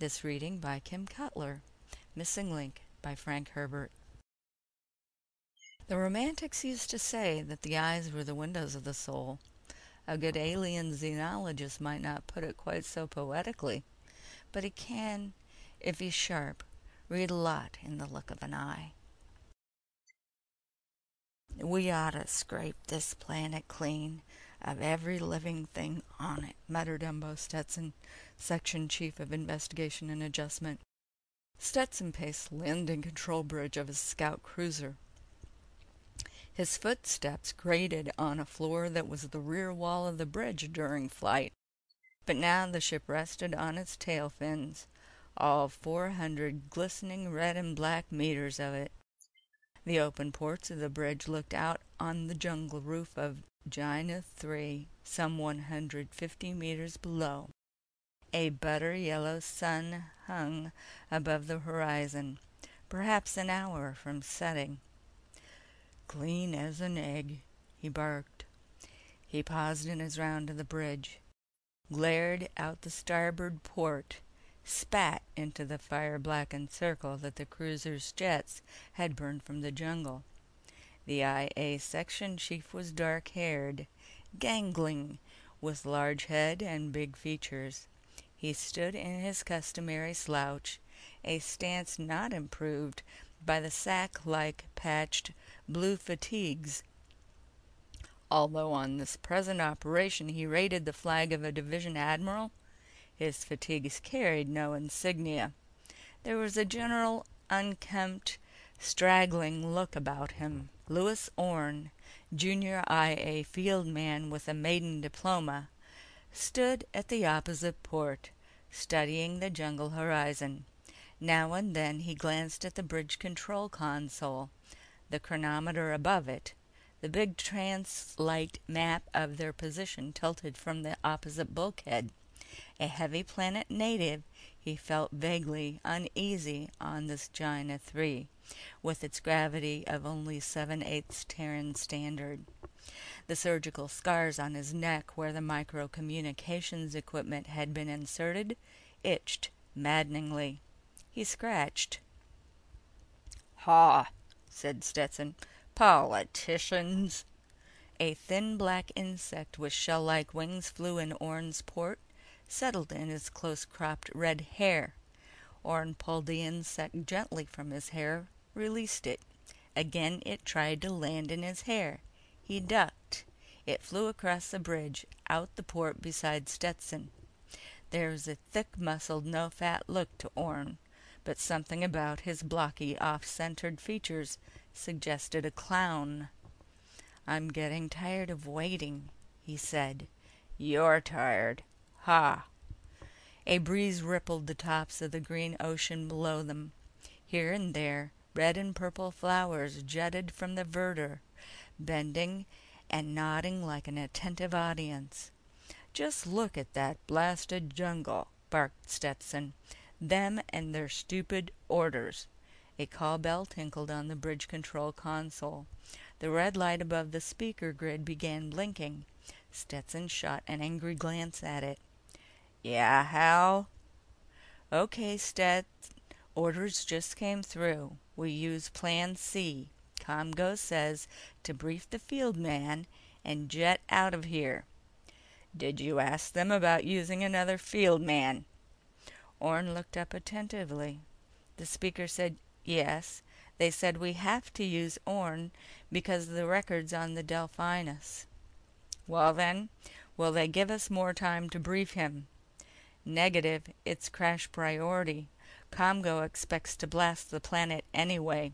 This reading by Kim Cutler. Missing Link by Frank Herbert. The Romantics used to say that the eyes were the windows of the soul. A good alien xenologist might not put it quite so poetically, but he can, if he's sharp, read a lot in the look of an eye. "We ought to scrape this planet clean of every living thing on it," muttered Umbo Stetson, Section Chief of Investigation and Adjustment. Stetson paced the landing control bridge of his scout cruiser. His footsteps grated on a floor that was the rear wall of the bridge during flight. But now the ship rested on its tail fins, all 400 glistening red and black meters of it. The open ports of the bridge looked out on the jungle roof of Gina 3, some 150 meters below. A butter-yellow sun hung above the horizon, perhaps an hour from setting. "Clean as an egg," he barked. He paused in his round of the bridge, glared out the starboard port, spat into the fire-blackened circle that the cruiser's jets had burned from the jungle. The IA section chief was dark-haired, gangling, with large head and big features. He stood in his customary slouch, a stance not improved by the sack-like patched blue fatigues. Although on this present operation he rated the flag of a division admiral, his fatigues carried no insignia. There was a general unkempt, straggling look about him. Lewis Orne, junior IA field man with a maiden diploma, stood at the opposite port, studying the jungle horizon. Now and then he glanced at the bridge control console, the chronometer above it, the big translite map of their position tilted from the opposite bulkhead. A heavy planet native, he felt vaguely uneasy on this Gina 3, with its gravity of only 7/8 Terran standard. The surgical scars on his neck where the micro-communications equipment had been inserted itched maddeningly. He scratched. "Ha," said Stetson. "Politicians." A thin black insect with shell-like wings flew in Orne's port, settled in his close-cropped red hair. Orne pulled the insect gently from his hair, released it. Again it tried to land in his hair. He ducked. It flew across the bridge, out the port beside Stetson. There was a thick-muscled, no-fat look to Orne, but something about his blocky, off-centered features suggested a clown. "I'm getting tired of waiting," he said. "You're tired. Ha!" A breeze rippled the tops of the green ocean below them. Here and there, red and purple flowers jutted from the verdure, bending and nodding like an attentive audience. "Just look at that blasted jungle," barked Stetson. "Them and their stupid orders." A call bell tinkled on the bridge control console. The red light above the speaker grid began blinking. Stetson shot an angry glance at it. "Yeah, Hal?" "Okay, Stet. Orders just came through. We use Plan C. Comgo says to brief the field man and jet out of here." "Did you ask them about using another field man?" Orne looked up attentively. The speaker said, "Yes. They said we have to use Orne because of the records on the Delphinus." "Well then, will they give us more time to brief him?" "Negative. It's crash priority. Comgo expects to blast the planet anyway."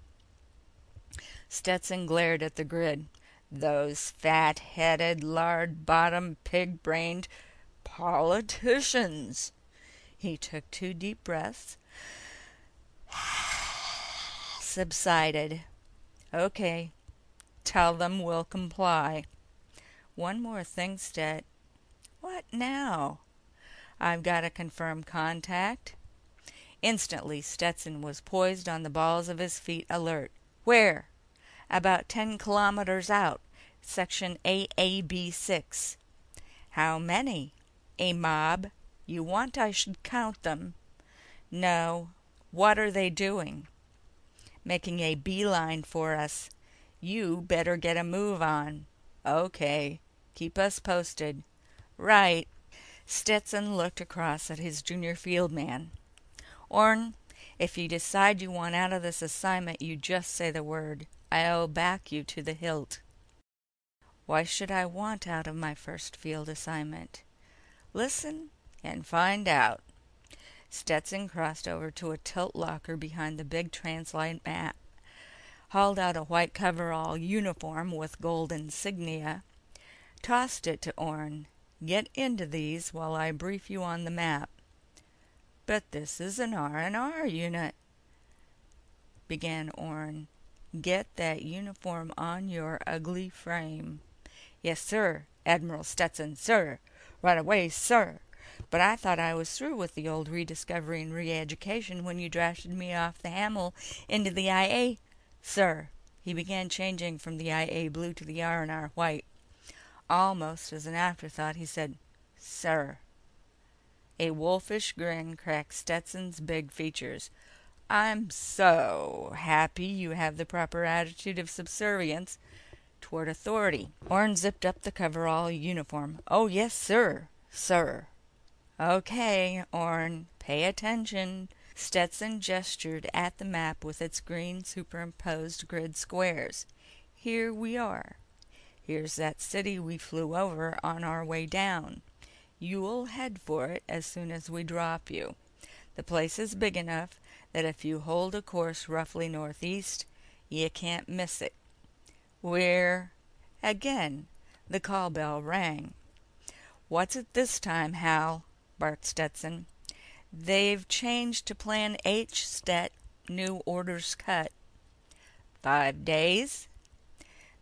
Stetson glared at the grid. "Those fat-headed, lard-bottomed, pig-brained politicians." He took 2 deep breaths, subsided. "Okay. Tell them we'll comply." "One more thing, Stet." "What now?" "I've got a confirmed contact." Instantly, Stetson was poised on the balls of his feet, alert. "Where?" "About 10 kilometers out. Section AAB6. "How many?" "A mob. You want I should count them." No. What are they doing? Making a beeline for us. You better get a move on. Okay. Keep us posted. Right. Stetson looked across at his junior field man. Orn, if you decide you want out of this assignment, you just say the word. I'll back you to the hilt. Why should I want out of my first field assignment? Listen and find out. Stetson crossed over to a tilt locker behind the big translite map, hauled out a white coverall uniform with gold insignia, tossed it to Orn. Get into these while I brief you on the map. But this is an R&R unit, began Orn. Get that uniform on your ugly frame. Yes, sir, Admiral Stetson, sir. Right away, sir. But I thought I was through with the old rediscovery and re-education when you drafted me off the Hamel into the IA. Sir. He began changing from the IA blue to the R&R white. Almost as an afterthought, he said, Sir. A wolfish grin cracked Stetson's big features. I'm so happy you have the proper attitude of subservience toward authority. Orn zipped up the coverall uniform. Oh, yes, sir. Sir. Okay, Orn, pay attention. Stetson gestured at the map with its green superimposed grid squares. Here we are. Here's that city we flew over on our way down. You'll head for it as soon as we drop you. The place is big enough that if you hold a course roughly northeast, you can't miss it. Again, the call bell rang. What's it this time, Hal? Barked Stetson. They've changed to Plan H, Stet. New orders cut. 5 days?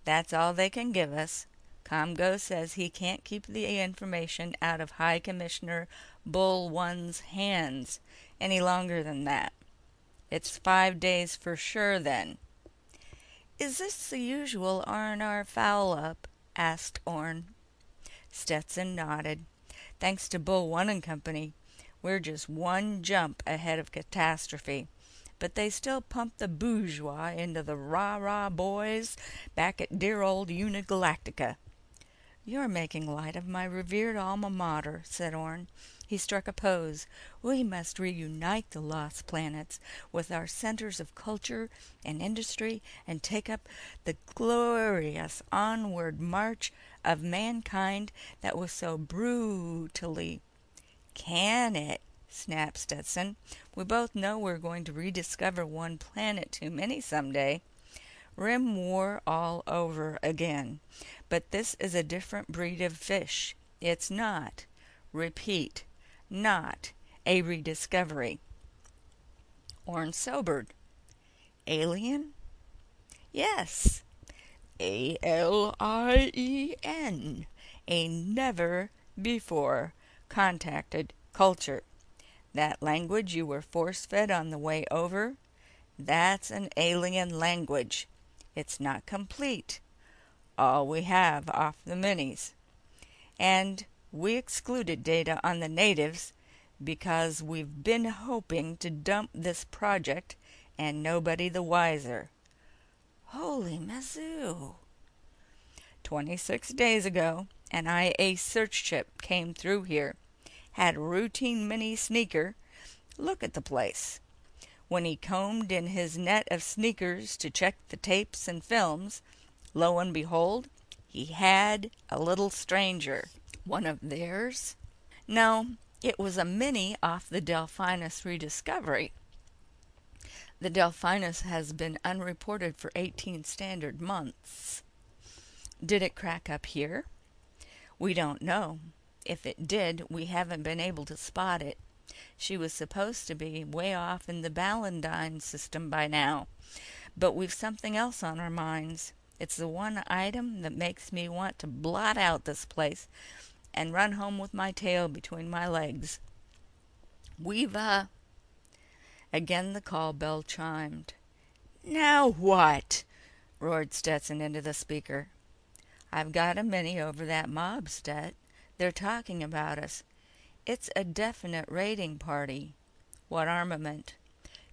That's all they can give us. Comgo says he can't keep the information out of High Commissioner Bull One's hands any longer than that. It's 5 days for sure, then. Is this the usual R&R foul-up? Asked Orn. Stetson nodded. Thanks to Bull One and Company, we're just one jump ahead of catastrophe. But they still pump the bourgeois into the rah-rah boys back at dear old Unigalactica. You're making light of my revered alma mater, said Orn. He struck a pose. We must reunite the lost planets with our centers of culture and industry and take up the glorious onward march of mankind that was so brutally... Can it? Snapped Stetson. We both know we're going to rediscover one planet too many someday. Rim War all over again. But this is a different breed of fish. It's not, repeat, not a rediscovery. Orn sobered. Alien? Yes. ALIEN. A never-before contacted culture. That language you were force-fed on the way over, that's an alien language. It's not complete. All we have off the minis. And we excluded data on the natives because we've been hoping to dump this project and nobody the wiser. Holy mazoo. 26 days ago, an IA search ship came through here. Had a routine mini sneaker look at the place. When he combed in his net of sneakers to check the tapes and films, lo and behold, he had a little stranger. One of theirs? No, it was a mini off the Delphinus rediscovery. The Delphinus has been unreported for 18 standard months. Did it crack up here? We don't know. If it did, we haven't been able to spot it. She was supposed to be way off in the Ballandine system by now. But we've something else on our minds. It's the one item that makes me want to blot out this place and run home with my tail between my legs. We've, Again the call bell chimed. Now what? Roared Stetson into the speaker. I've got a mini over that mob, Stet. They're talking about us. It's a definite raiding party. What armament?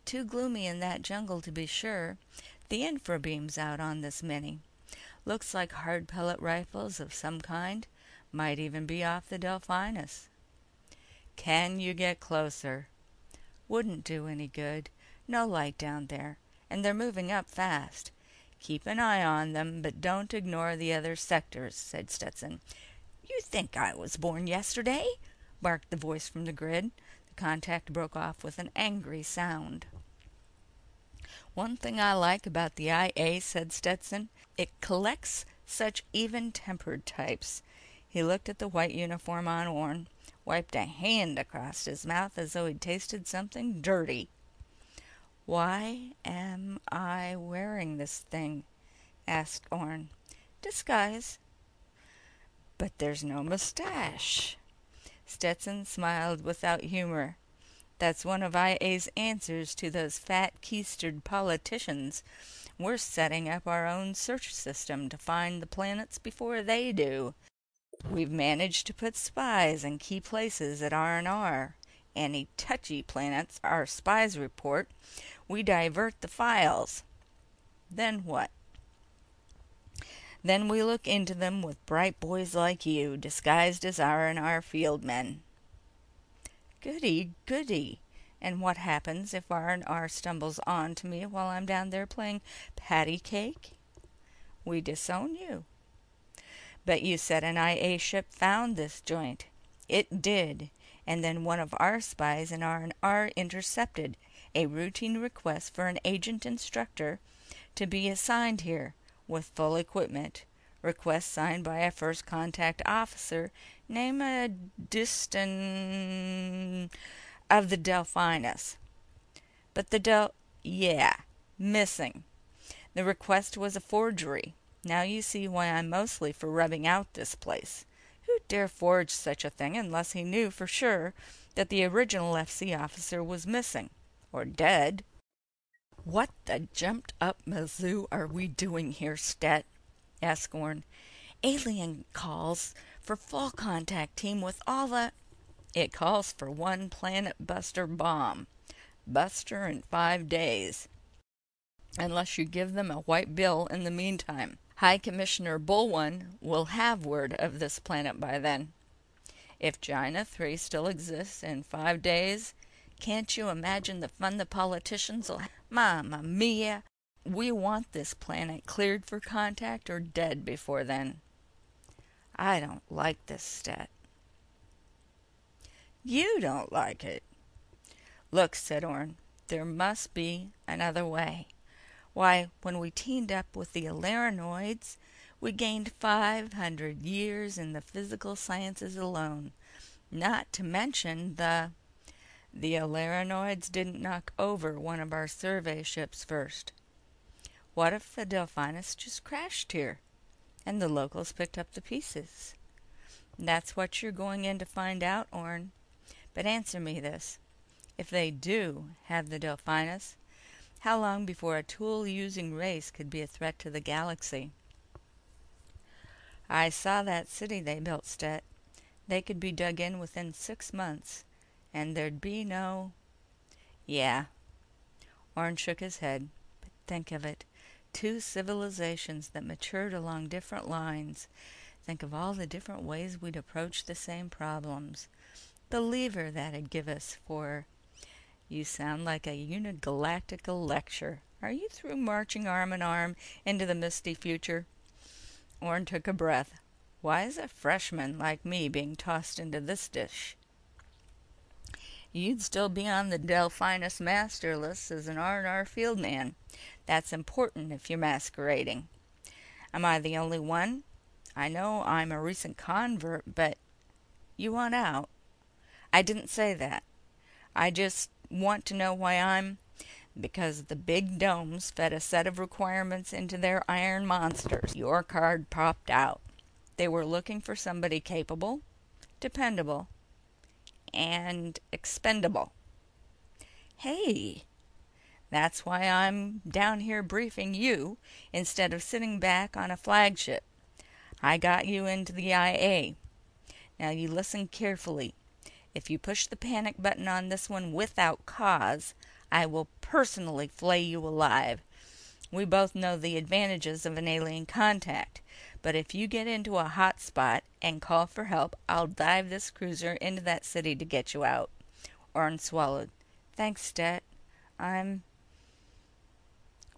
Too gloomy in that jungle to be sure. The infrabeam's out on this mini. Looks like hard pellet rifles of some kind. Might even be off the Delphinus. Can you get closer? Wouldn't do any good. No light down there. And they're moving up fast. Keep an eye on them, but don't ignore the other sectors, said Stetson. You think I was born yesterday? Barked the voice from the grid. The contact broke off with an angry sound. One thing I like about the IA, said Stetson, it collects such even-tempered types. He looked at the white uniform on Orne, wiped a hand across his mouth as though he'd tasted something dirty. Why am I wearing this thing? Asked Orne. Disguise. But there's no mustache. Stetson smiled without humor. That's one of IA's answers to those fat keistered politicians. We're setting up our own search system to find the planets before they do. We've managed to put spies in key places at R&R. Any touchy planets our spies report, we divert the files. Then what? Then we look into them with bright boys like you, disguised as R&R field men. Goody, goody. And what happens if R&R stumbles on to me while I'm down there playing patty cake? We disown you. But you said an IA ship found this joint. It did. And then one of our spies in R&R intercepted a routine request for an agent instructor to be assigned here with full equipment. Request signed by a first contact officer named Distan of the Delphinus. But the missing. The request was a forgery. Now you see why I'm mostly for rubbing out this place. Who'd dare forge such a thing unless he knew for sure that the original FC officer was missing? Or dead? What the jumped up mazoo are we doing here, Stet? Asked Orne. Alien calls for full contact team with all the... It calls for one planet buster bomb. Buster in 5 days. Unless you give them a white bill in the meantime. High Commissioner Bullone will have word of this planet by then. If Gina 3 still exists in 5 days, can't you imagine the fun the politicians will have? Mamma mia! We want this planet cleared for contact or dead before then. I don't like this, Stet. You don't like it. Look, said Orne, there must be another way. Why, when we teamed up with the Alerinoids, we gained 500 years in the physical sciences alone. Not to mention the Alerinoids didn't knock over one of our survey ships first. What if the Delphinus just crashed here, and the locals picked up the pieces? That's what you're going in to find out, Orne. But answer me this. If they do have the Delphinus, how long before a tool-using race could be a threat to the galaxy? I saw that city they built, Stet. They could be dug in within 6 months, and there'd be no... Yeah. Orne shook his head. But think of it. 2 civilizations that matured along different lines. Think of all the different ways we'd approach the same problems. The lever that'd give us for... You sound like a unigalactical lecture. Are you through marching arm in arm into the misty future? Orne took a breath. Why is a freshman like me being tossed into this dish? You'd still be on the Delphinus master list as an R&R field man. That's important if you're masquerading. Am I the only one? I know I'm a recent convert, but... You want out? I didn't say that. I just want to know why I'm... Because the big domes fed a set of requirements into their iron monsters. Your card popped out. They were looking for somebody capable, dependable, and expendable. Hey, that's why I'm down here briefing you instead of sitting back on a flagship. I got you into the IA. Now you listen carefully. If you push the panic button on this one without cause, I will personally flay you alive. We both know the advantages of an alien contact, but if you get into a hot spot and call for help, I'll dive this cruiser into that city to get you out." Orn swallowed. "Thanks, Stet.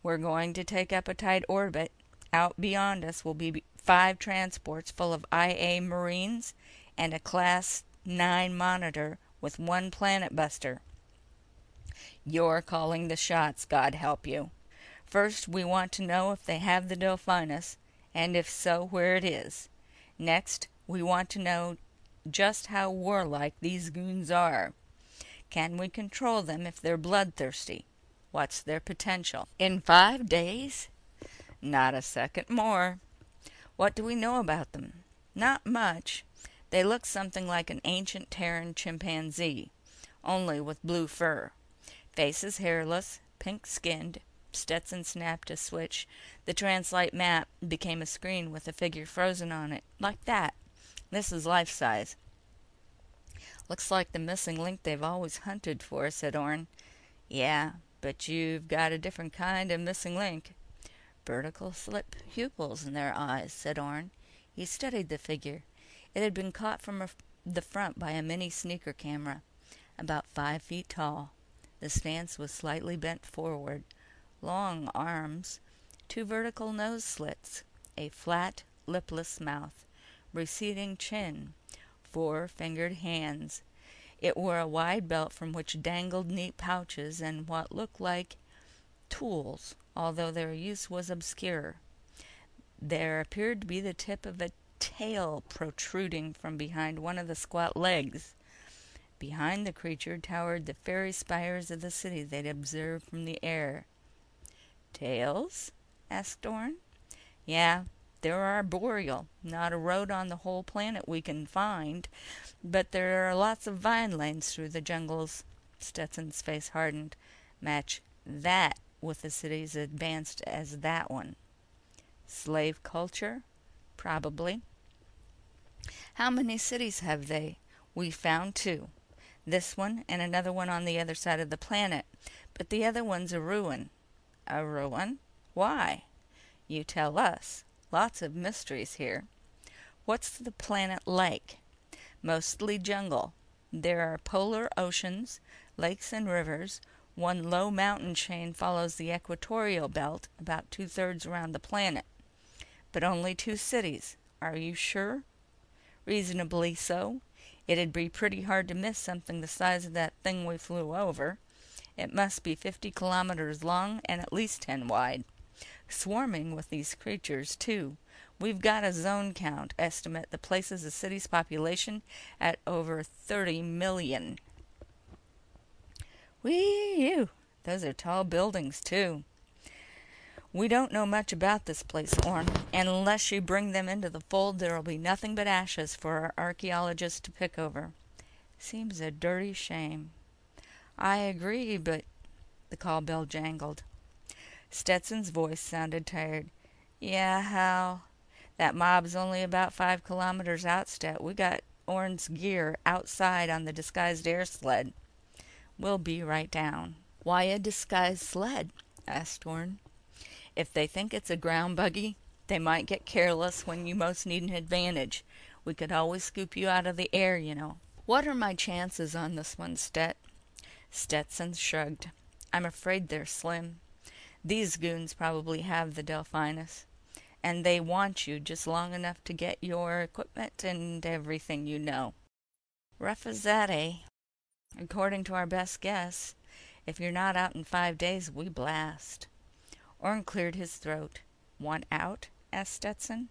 We're going to take up a tight orbit. Out beyond us will be 5 transports full of IA Marines and a Class 9 monitor with 1 planet buster. You're calling the shots, God help you. First, we want to know if they have the Delphinus, and if so, where it is. Next, we want to know just how warlike these goons are. Can we control them if they're bloodthirsty? What's their potential? In 5 days? Not a second more. What do we know about them? Not much. They look something like an ancient Terran chimpanzee, only with blue fur. Face is hairless, pink-skinned. Stetson snapped a switch. The translate map became a screen with a figure frozen on it. Like that. This is life-size. "Looks like the missing link they've always hunted for," said Orn. "Yeah, but you've got a different kind of missing link." "Vertical slit pupils in their eyes," said Orn. He studied the figure. It had been caught from the front by a mini sneaker camera. About 5 feet tall. The stance was slightly bent forward. Long arms. 2 vertical nose slits. A flat, lipless mouth. Receding chin. 4 fingered hands. It wore a wide belt from which dangled neat pouches and what looked like tools, although their use was obscure. There appeared to be the tip of a tail protruding from behind one of the squat legs. Behind the creature towered the fairy spires of the city they'd observed from the air. "Tails?" asked Orn. "Yeah, they're arboreal. Not a road on the whole planet we can find, but there are lots of vine lanes through the jungles." Stetson's face hardened. "Match that with a city as advanced as that one." "Slave culture? Probably." "How many cities have they?" "We found 2. This one and another one on the other side of the planet. But the other one's a ruin." "A ruin? Why?" "You tell us. Lots of mysteries here." "What's the planet like?" "Mostly jungle. There are polar oceans, lakes and rivers. One low mountain chain follows the equatorial belt, about 2/3 around the planet. But only 2 cities. Are you sure?" "Reasonably so. It'd be pretty hard to miss something the size of that thing we flew over. It must be 50 kilometers long and at least 10 wide. Swarming with these creatures, too. We've got a zone count estimate that places the city's population at over 30 million. Whee-ew! Those are tall buildings, too." "We don't know much about this place, Orn, and unless you bring them into the fold, there'll be nothing but ashes for our archaeologists to pick over." "Seems a dirty shame." "I agree, but—" The call bell jangled. Stetson's voice sounded tired. "Yeah, Hal. That mob's only about 5 kilometers out, Stet. We got Orn's gear outside on the disguised air sled." "We'll be right down." "Why a disguised sled?" asked Orn. "If they think it's a ground buggy, they might get careless when you most need an advantage. We could always scoop you out of the air, you know." "What are my chances on this one, Stet?" Stetson shrugged. "I'm afraid they're slim. These goons probably have the Delphinus. And they want you just long enough to get your equipment and everything you know." "Rough as that, eh?" "According to our best guess. If you're not out in 5 days, we blast." Orn cleared his throat. "Want out?" asked Stetson.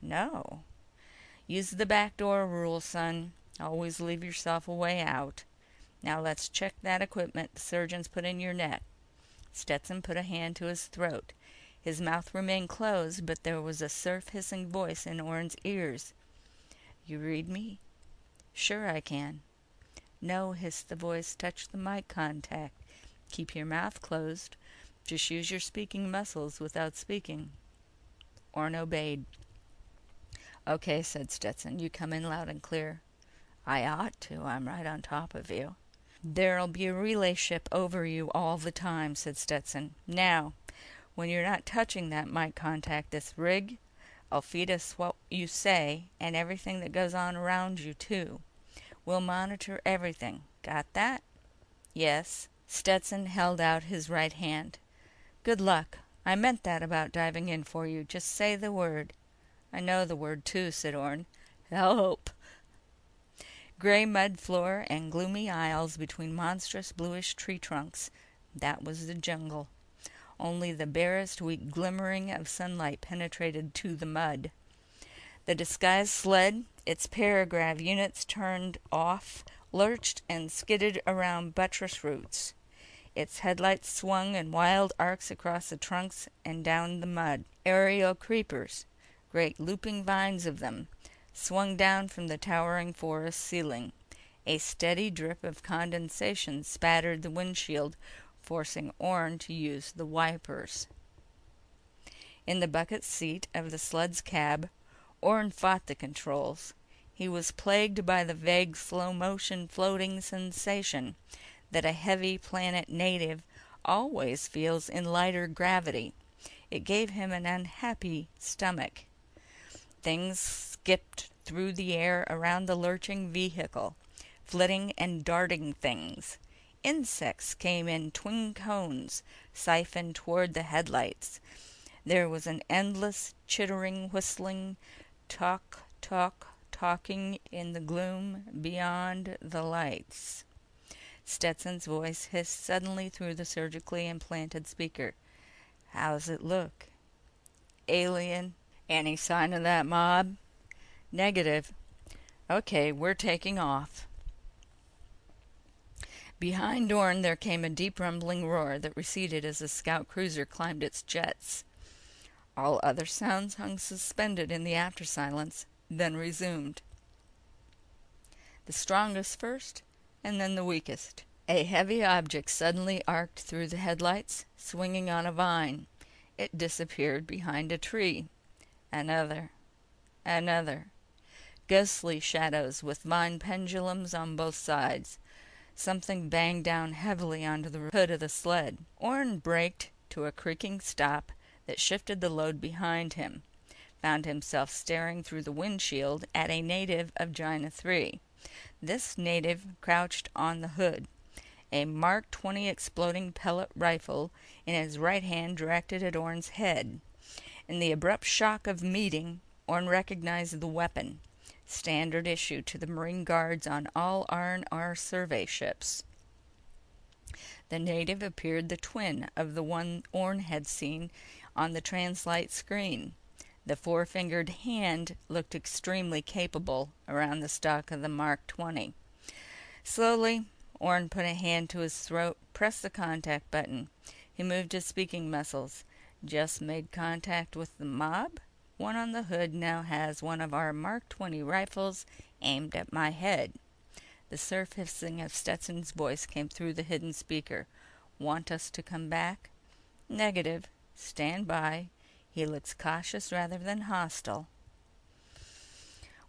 "No. Use the back door rule, son. Always leave yourself a way out. Now let's check that equipment the surgeons put in your neck." Stetson put a hand to his throat. His mouth remained closed, but there was a surf-hissing voice in Orn's ears. "You read me?" "Sure I can." "No," hissed the voice. "Touch the mic contact. Keep your mouth closed. Just use your speaking muscles without speaking." Orn obeyed. "Okay," said Stetson. "You come in loud and clear." I ought to. I'm right on top of you. There'll be a relay ship over you all the time, said Stetson. Now, when you're not touching that mic contact, this rig, I'll feed us what you say and everything that goes on around you, too. We'll monitor everything. Got that? Yes. Stetson held out his right hand. Good luck. I meant that about diving in for you. Just say the word. I know the word, too, said Orne. Help. Gray mud floor and gloomy aisles between monstrous bluish tree trunks. That was the jungle. Only the barest weak glimmering of sunlight penetrated to the mud. The disguised sled, its paragrav units turned off, lurched and skidded around buttress roots. Its headlights swung in wild arcs across the trunks and down the mud. Aerial creepers, great looping vines of them, swung down from the towering forest ceiling. A steady drip of condensation spattered the windshield, forcing Orne to use the wipers. In the bucket seat of the sled's cab, Orne fought the controls. He was plagued by the vague slow-motion floating sensation that a heavy planet native always feels in lighter gravity. It gave him an unhappy stomach. Things skipped through the air around the lurching vehicle, flitting and darting things. Insects came in twin cones, siphoned toward the headlights. There was an endless chittering, whistling, talking in the gloom beyond the lights. Stetson's voice hissed suddenly through the surgically implanted speaker. How's it look? Alien. Any sign of that mob? Negative. Okay, we're taking off. Behind Orne there came a deep rumbling roar that receded as the scout cruiser climbed its jets. All other sounds hung suspended in the after-silence, then resumed. The strongest first, and then the weakest. A heavy object suddenly arced through the headlights, swinging on a vine. It disappeared behind a tree. Another. Ghostly shadows with vine pendulums on both sides. Something banged down heavily onto the hood of the sled. Orne braked to a creaking stop that shifted the load behind him. Found himself staring through the windshield at a native of Gina 3. This native crouched on the hood, a Mark 20 exploding pellet rifle in his right hand directed at Orne's head. In the abrupt shock of meeting, Orne recognized the weapon, standard issue to the Marine Guards on all R&R survey ships. The native appeared the twin of the one Orne had seen on the translite screen. The four-fingered hand looked extremely capable around the stock of the Mark 20. Slowly, Orne put a hand to his throat, pressed the contact button. He moved his speaking muscles. Just made contact with the mob? One on the hood now has one of our Mark 20 rifles aimed at my head. The surf hissing of Stetson's voice came through the hidden speaker. Want us to come back? Negative. Stand by. He looks cautious rather than hostile.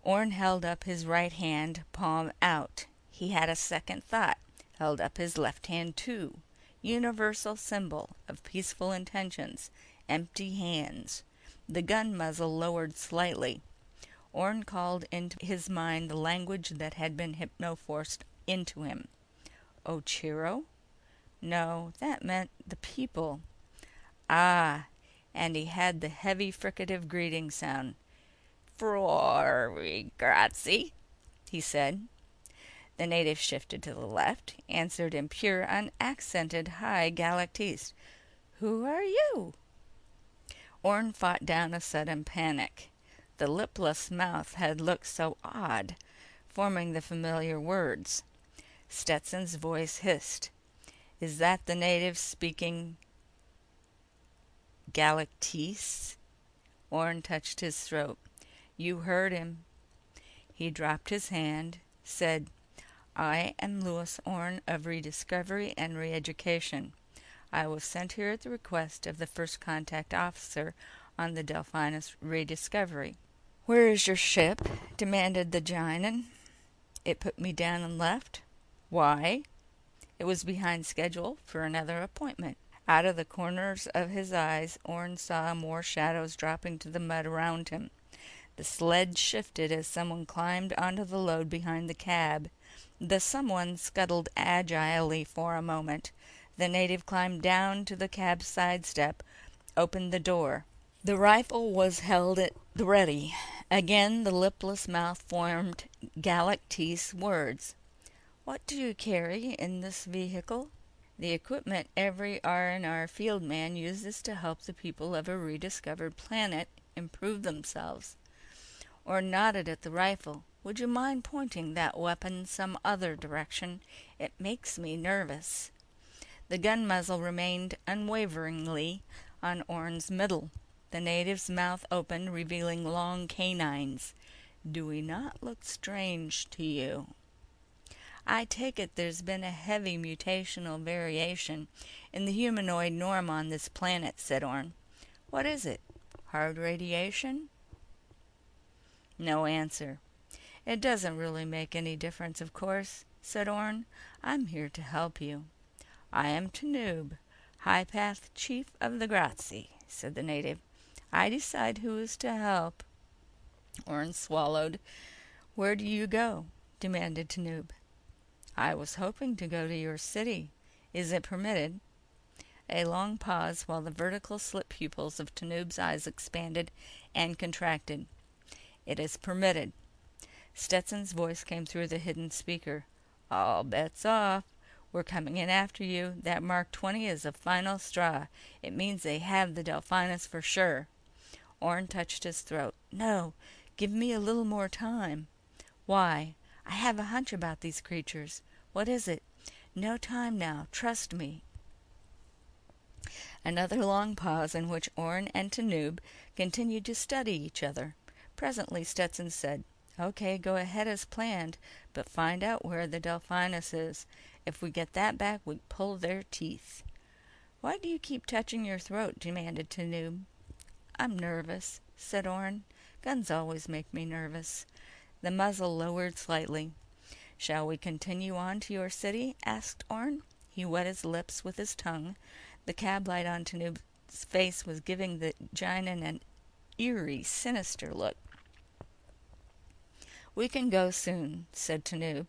Orne held up his right hand, palm out. He had a second thought. Held up his left hand too. Universal symbol of peaceful intentions. Empty hands. The gun muzzle lowered slightly. Orne called into his mind the language that had been hypno-forced into him. Ochiro? No, that meant the people. Ah, and he had the heavy fricative greeting sound. "Fuori, grazie," he said. The native shifted to the left, answered in pure, unaccented high Galactese. "Who are you?" Orne fought down a sudden panic. The lipless mouth had looked so odd, forming the familiar words. Stetson's voice hissed. "Is that the native speaking Galactese?" Orne touched his throat. "You heard him." He dropped his hand, said, "I am Louis Orne of Rediscovery and Reeducation. I was sent here at the request of the first contact officer on the Delphinus Rediscovery." "Where is your ship?" demanded the Ginan. It put me down and left. Why? It was behind schedule for another appointment. Out of the corners of his eyes, Orne saw more shadows dropping to the mud around him. The sled shifted as someone climbed onto the load behind the cab. The someone scuttled agilely for a moment. The native climbed down to the cab's side step, opened the door. The rifle was held at the ready. Again the lipless mouth formed Galactese words. What do you carry in this vehicle? The equipment every R&R field man uses to help the people of a rediscovered planet improve themselves. Orne nodded at the rifle. Would you mind pointing that weapon some other direction? It makes me nervous. The gun muzzle remained unwaveringly on Orne's middle. The native's mouth opened, revealing long canines. Do we not look strange to you? I take it there's been a heavy mutational variation in the humanoid norm on this planet, said Orne. What is it? Hard radiation? No answer. It doesn't really make any difference, of course, said Orne. I'm here to help you. I am Tanub, High Path Chief of the Grazi, said the native. I decide who is to help. Orne swallowed. Where do you go? Demanded Tanub. I was hoping to go to your city. Is it permitted? A long pause while the vertical slit pupils of Tanub's eyes expanded and contracted. It is permitted. Stetson's voice came through the hidden speaker. All bets off. We're coming in after you. That Mark 20 is a final straw. It means they have the Delphinus for sure. Orne touched his throat. No, give me a little more time. Why? I have a hunch about these creatures. What is it? No time now. Trust me. Another long pause in which Orne and Tanub continued to study each other. Presently Stetson said, Okay, go ahead as planned, but find out where the Delphinus is. If we get that back, we pull their teeth. Why do you keep touching your throat? Demanded Tanub. I'm nervous, said Orne. Guns always make me nervous. The muzzle lowered slightly. Shall we continue on to your city? Asked Orne. He wet his lips with his tongue. The cab light on Tanub's face was giving the giant an eerie, sinister look. We can go soon, said Tanub.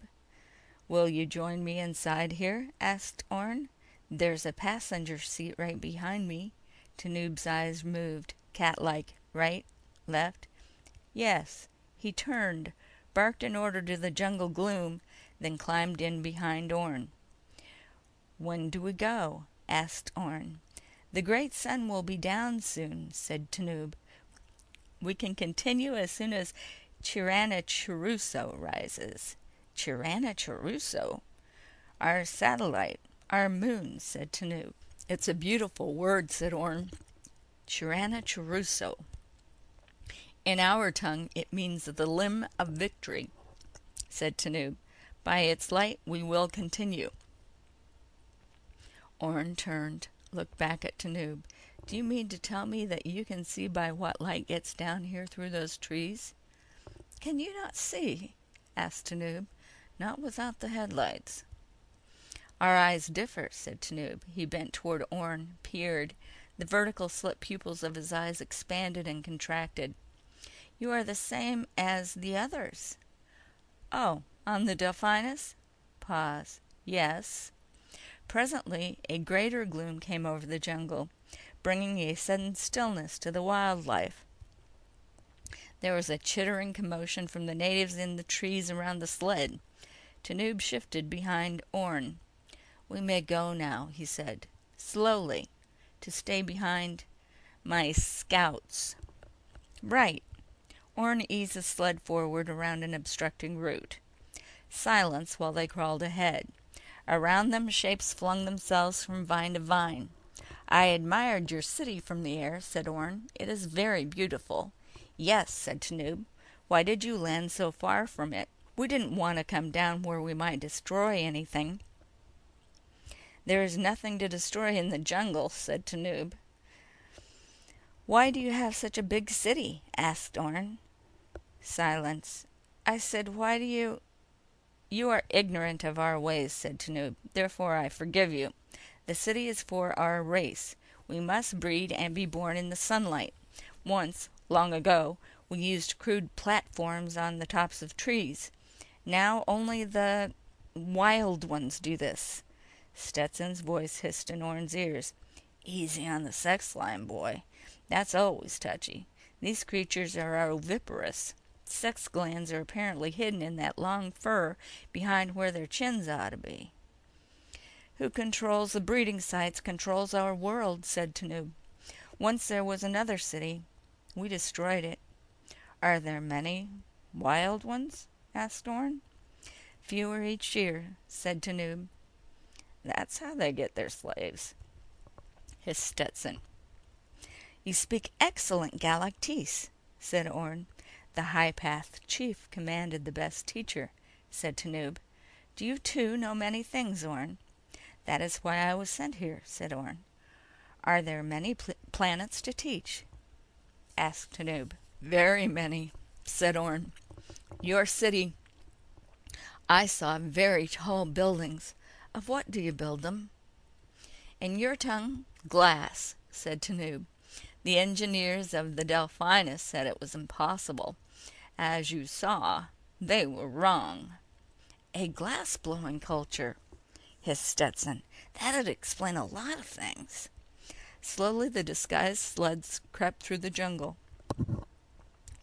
Will you join me inside here? Asked Orne. There's a passenger seat right behind me. Tanub's eyes moved, cat-like. Right? Left? Yes. He turned, barked an order to the jungle gloom, then climbed in behind Orne. When do we go? Asked Orne. The great sun will be down soon, said Tanub. We can continue as soon as Chiranachuruso rises. Chiranachuruso? Our satellite, our moon, said Tanub. It's a beautiful word, said Orne. Chiranachuruso. In our tongue, it means the limb of victory, said Tanub. By its light, we will continue. Orne turned, looked back at Tanub. Do you mean to tell me that you can see by what light gets down here through those trees? Can you not see? Asked Tanub. Not without the headlights. Our eyes differ, said Tanub. He bent toward Orne, peered. The vertical slit pupils of his eyes expanded and contracted. You are the same as the others. Oh, on the Delphinus? Pause. Yes. Presently, a greater gloom came over the jungle, bringing a sudden stillness to the wildlife. There was a chittering commotion from the natives in the trees around the sled. Tanub shifted behind Orne. We may go now, he said, slowly, to stay behind my scouts. Right. Orne eased the sled forward around an obstructing root. Silence while they crawled ahead. Around them, shapes flung themselves from vine to vine. I admired your city from the air, said Orne. It is very beautiful. Yes, said Tanub. Why did you land so far from it? We didn't want to come down where we might destroy anything. There is nothing to destroy in the jungle, said Tanub. Why do you have such a big city? Asked Orne. Silence. I said, why do you... You are ignorant of our ways, said Tanub. Therefore I forgive you. The city is for our race. We must breed and be born in the sunlight. Once, long ago, we used crude platforms on the tops of trees. Now only the wild ones do this. Stetson's voice hissed in Orrin's ears. Easy on the sex line, boy. That's always touchy. These creatures are oviparous. Sex glands are apparently hidden in that long fur behind where their chins ought to be. Who controls the breeding sites controls our world, said Tanub. Once there was another city. We destroyed it. Are there many wild ones? Asked Orrin. Fewer each year, said Tanub. That's how they get their slaves, hissed Stetson. You speak excellent Galactese, said Orrin. The High-Path Chief commanded the best teacher, said Tanub. Do you too know many things, Orrin? That is why I was sent here, said Orrin. Are there many planets to teach? Asked Tanub. Very many, said Orrin. Your city. I saw very tall buildings. Of what do you build them? In your tongue, glass, said Tanub. The engineers of the Delphinus said it was impossible. As you saw, they were wrong. A glass-blowing culture, hissed Stetson. That'd explain a lot of things. Slowly the disguised sleds crept through the jungle.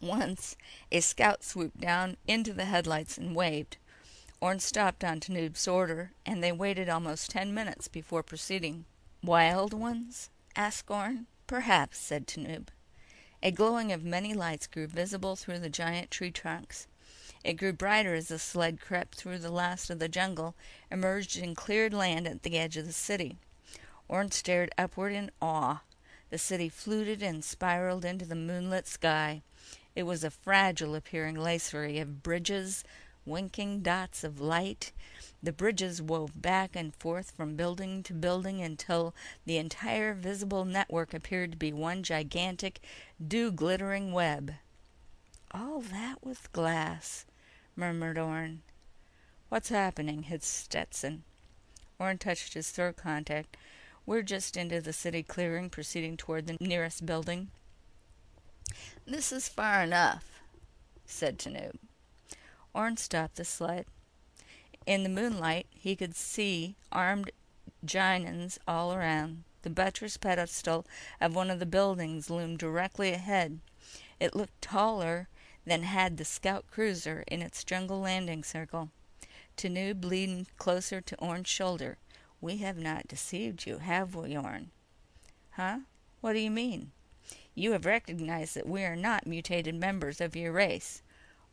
Once, a scout swooped down into the headlights and waved. Orrin stopped on Tanub's order, and they waited almost 10 minutes before proceeding. Wild ones? Asked Orrin. Perhaps, said Tanub. A glowing of many lights grew visible through the giant tree trunks. It grew brighter as the sled crept through the last of the jungle, emerged in cleared land at the edge of the city. Orrin stared upward in awe. The city fluted and spiraled into the moonlit sky. It was a fragile-appearing lacery of bridges, winking dots of light. The bridges wove back and forth from building to building until the entire visible network appeared to be one gigantic, dew-glittering web. All that with glass, murmured Orrin. What's happening? Hissed Stetson. Orrin touched his throat contact. We're just into the city clearing, proceeding toward the nearest building. This is far enough, said Tanub. Orrin stopped the sled. In the moonlight, he could see armed Ginans all around. The buttress pedestal of one of the buildings loomed directly ahead. It looked taller than had the scout cruiser in its jungle landing circle. Tanub leaned closer to Orrin's shoulder. We have not deceived you, have we, Orrin? Huh? What do you mean? You have recognized that we are not mutated members of your race.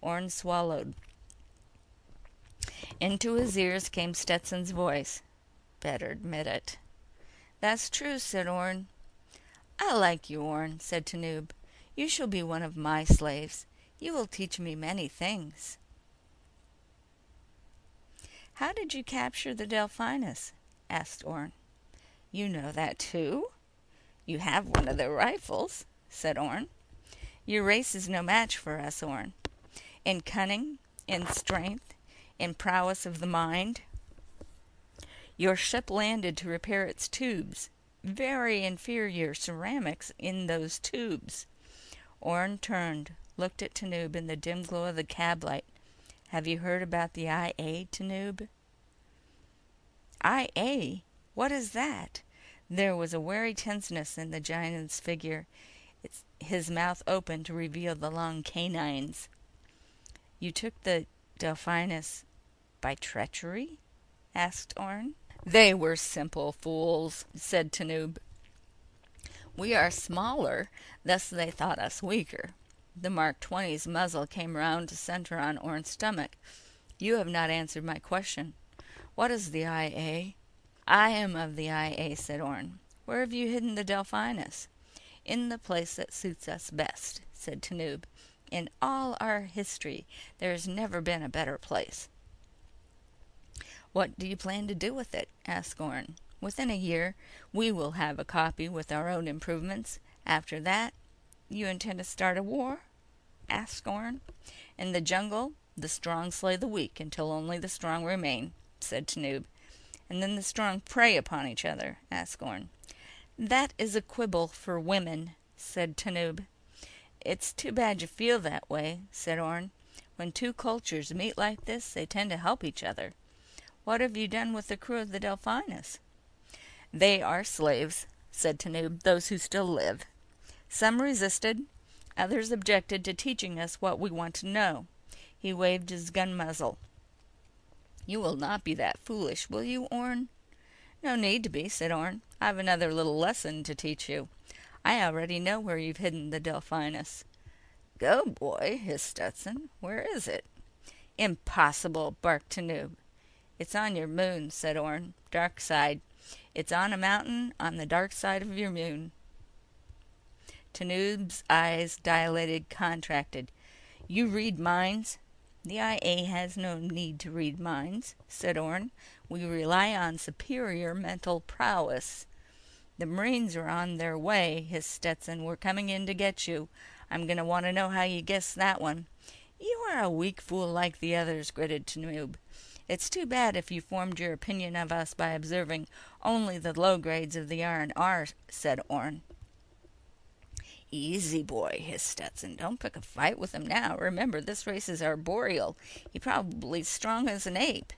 Orrin swallowed. Into his ears came Stetson's voice. Better admit it. That's true, said Orrin. I like you, Orrin, said Tanub. You shall be one of my slaves. You will teach me many things. How did you capture the Delphinus? Asked Orrin. You know that too? You have one of their rifles, said Orrin. Your race is no match for us, Orrin. In cunning, in strength, in prowess of the mind. Your ship landed to repair its tubes. Very inferior ceramics in those tubes. Orrin turned, looked at Tanub in the dim glow of the cab light. Have you heard about the IA, Tanub? IA? What is that? There was a wary tenseness in the giant's figure. His mouth opened to reveal the long canines. You took the Delphinus by treachery? Asked Orrin. They were simple fools, said Tanub. We are smaller, thus they thought us weaker. The Mark 20's muzzle came round to center on Orrin's stomach. You have not answered my question. What is the IA? I am of the IA, said Orrin. Where have you hidden the Delphinus? In the place that suits us best, said Tanub. In all our history, there has never been a better place. What do you plan to do with it? Asked Orrin. Within a year, we will have a copy with our own improvements. After that, you intend to start a war? Asked Orrin. In the jungle, The strong slay the weak until only the strong remain, said Tanub. And then the strong prey upon each other, asked Orne. That is a quibble for women, said Tanub. It's too bad you feel that way, said Orne. When two cultures meet like this, they tend to help each other. What have you done with the crew of the Delphinus? They are slaves, said Tanub, those who still live. Some resisted, others objected to teaching us what we want to know. He waved his gun muzzle. You will not be that foolish, will you, Orne? No need to be, said Orne. I have another little lesson to teach you. I already know where you've hidden the Delphinus. Go, boy, hissed Stetson. Where is it? Impossible, barked Tanub. It's on your moon, said Orne. Dark side. It's on a mountain on the dark side of your moon. Tanub's eyes dilated, contracted. You read minds? The IA has no need to read minds, said Orne. We rely on superior mental prowess. The Marines are on their way, hissed Stetson. We're coming in to get you. I'm going to want to know how you guessed that one. You are a weak fool like the others, gritted Tanub. It's too bad if you formed your opinion of us by observing only the low grades of the R&R, said Orne. Easy, boy, hissed Stetson. Don't pick a fight with him now. Remember, this race is arboreal. He's probably strong as an ape.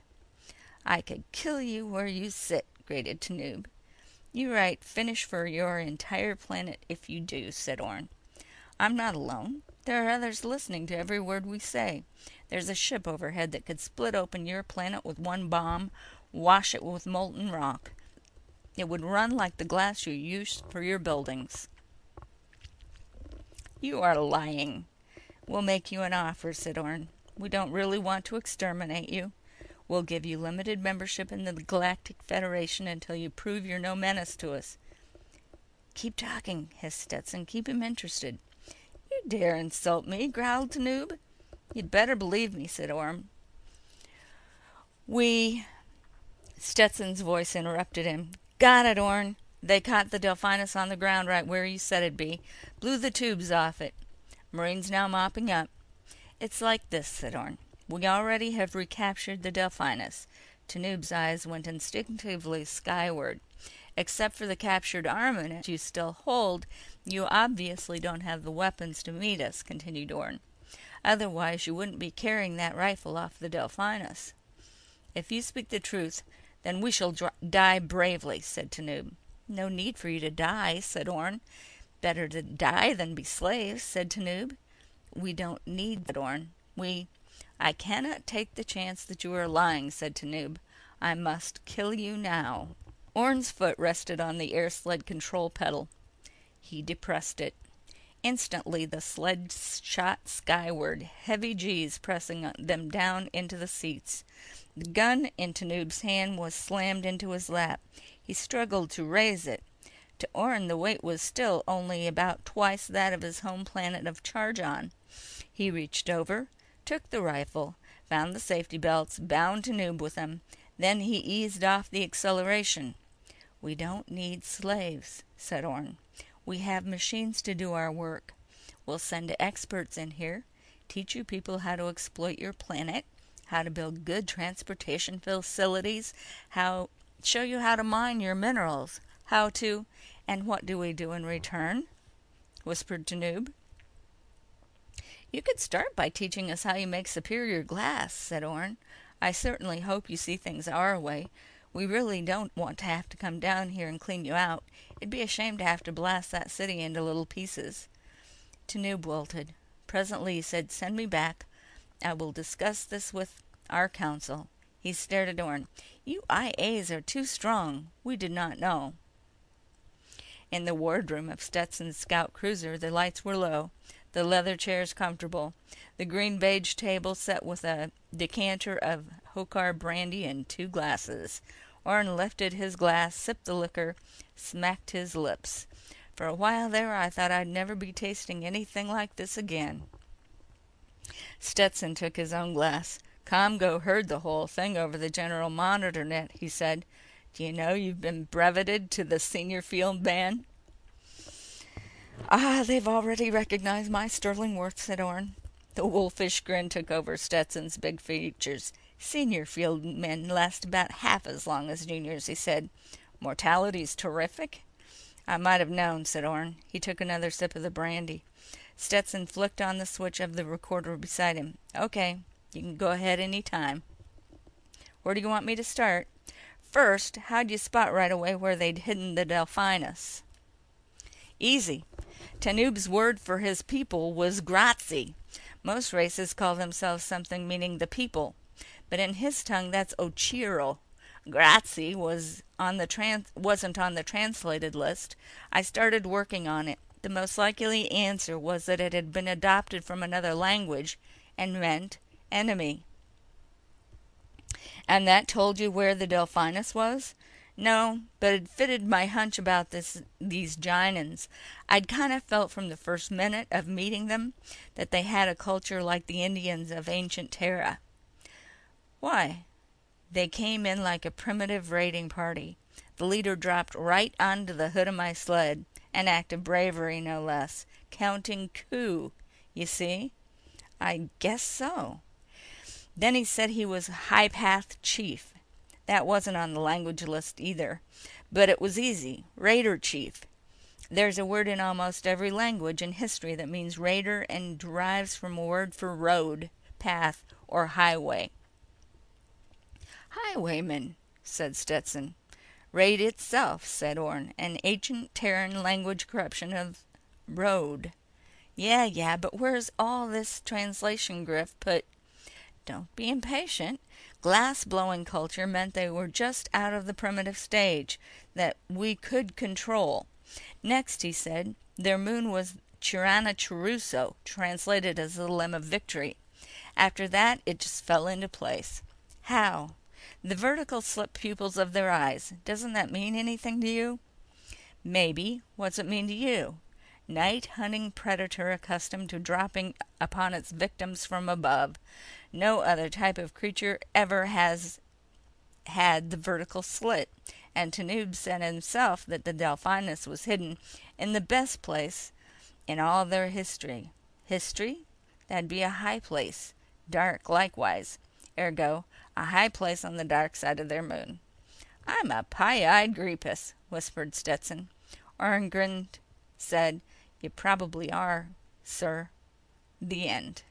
I could kill you where you sit, grated Tanub. You write finish for your entire planet if you do, said Orne. I'm not alone. There are others listening to every word we say. There's a ship overhead that could split open your planet with one bomb, wash it with molten rock. It would run like the glass you use for your buildings. You are lying. We'll make you an offer, said Orne. We don't really want to exterminate you. We'll give you limited membership in the Galactic Federation until you prove you're no menace to us. Keep talking, hissed Stetson. Keep him interested. You dare insult me, growled Tanub. You'd better believe me, said Orne. Stetson's voice interrupted him. Got it, Orne. They caught the Delphinus on the ground right where you said it'd be. Blew the tubes off it. Marines now mopping up. It's like this, said Orne. We already have recaptured the Delphinus. Tanub's eyes went instinctively skyward. Except for the captured armament you still hold, you obviously don't have the weapons to meet us, continued Orne. Otherwise you wouldn't be carrying that rifle off the Delphinus. If you speak the truth, then we shall die bravely, said Tanub. No need for you to die, said Orne. Better to die than be slaves, said Tanub. We don't need that, Orne. I cannot take the chance that you are lying, said Tanub. I must kill you now. Orne's foot rested on the air sled control pedal. He depressed it. Instantly the sled shot skyward, heavy G's pressing them down into the seats. The gun in Tanub's hand was slammed into his lap. He struggled to raise it. To Orne the weight was still only about twice that of his home planet of Chargon. He reached over, took the rifle, found the safety belts, bound Tanub with them. Then he eased off the acceleration. We don't need slaves, said Orne. We have machines to do our work. We'll send experts in here, teach you people how to exploit your planet, how to build good transportation facilities, show you how to mine your minerals, and what do we do in return? Whispered Tanub. You could start by teaching us how you make superior glass, said Orne. I certainly hope you see things our way. We really don't want to have to come down here and clean you out. It'd be a shame to have to blast that city into little pieces. Tanub wilted. Presently he said, Send me back. I will discuss this with our council. He stared at Orne. You IAs are too strong. We did not know. In the wardroom of Stetson's scout cruiser, the lights were low, the leather chairs comfortable, the green beige table set with a decanter of Hokar brandy and 2 glasses. Orne lifted his glass, sipped the liquor, smacked his lips. For a while there, I thought I'd never be tasting anything like this again. Stetson took his own glass. Comgo heard the whole thing over the general monitor net, he said. Do you know you've been breveted to the senior field band? They've already recognized my sterling worth, said Orne. The wolfish grin took over Stetson's big features. Senior field men last about half as long as juniors, he said. Mortality's terrific? I might have known, said Orne. He took another sip of the brandy. Stetson flicked on the switch of the recorder beside him. Okay, you can go ahead any time. Where do you want me to start? First, how'd you spot right away where they'd hidden the Delphinus? Easy. Tanub's word for his people was grazie. Most races call themselves something meaning the people, but in his tongue that's Ochiro. Grazie wasn't on the translated list. I started working on it. The most likely answer was that it had been adopted from another language and meant enemy. And that told you where the Delphinus was? No, but it fitted my hunch about these Ginans. I'd kind of felt from the first minute of meeting them that they had a culture like the Indians of ancient Terra. Why? They came in like a primitive raiding party. The leader dropped right onto the hood of my sled. An act of bravery, no less. Counting coup, you see? I guess so. Then he said he was High Path Chief. That wasn't on the language list either. But it was easy. Raider Chief. There's a word in almost every language in history that means raider and derives from a word for road, path, or highway. Highwayman, said Stetson. Raid itself, said Orne. An ancient Terran language corruption of road. Yeah, but where's all this translation griff put? Don't be impatient. Glass-blowing culture meant they were just out of the primitive stage that we could control. Next, he said, their moon was Chirana Cheruso, translated as the limb of victory. After that, it just fell into place. How? The vertical slit pupils of their eyes. Doesn't that mean anything to you? Maybe. What's it mean to you? Night hunting predator accustomed to dropping upon its victims from above. No other type of creature ever has had the vertical slit, and Tanub said himself that the Delphinus was hidden in the best place in all their history. History? That'd be a high place. Dark, likewise. Ergo, a high place on the dark side of their moon. I'm a pie-eyed greepus, whispered Stetson. Orne grinned, said, You probably are, sir. The end.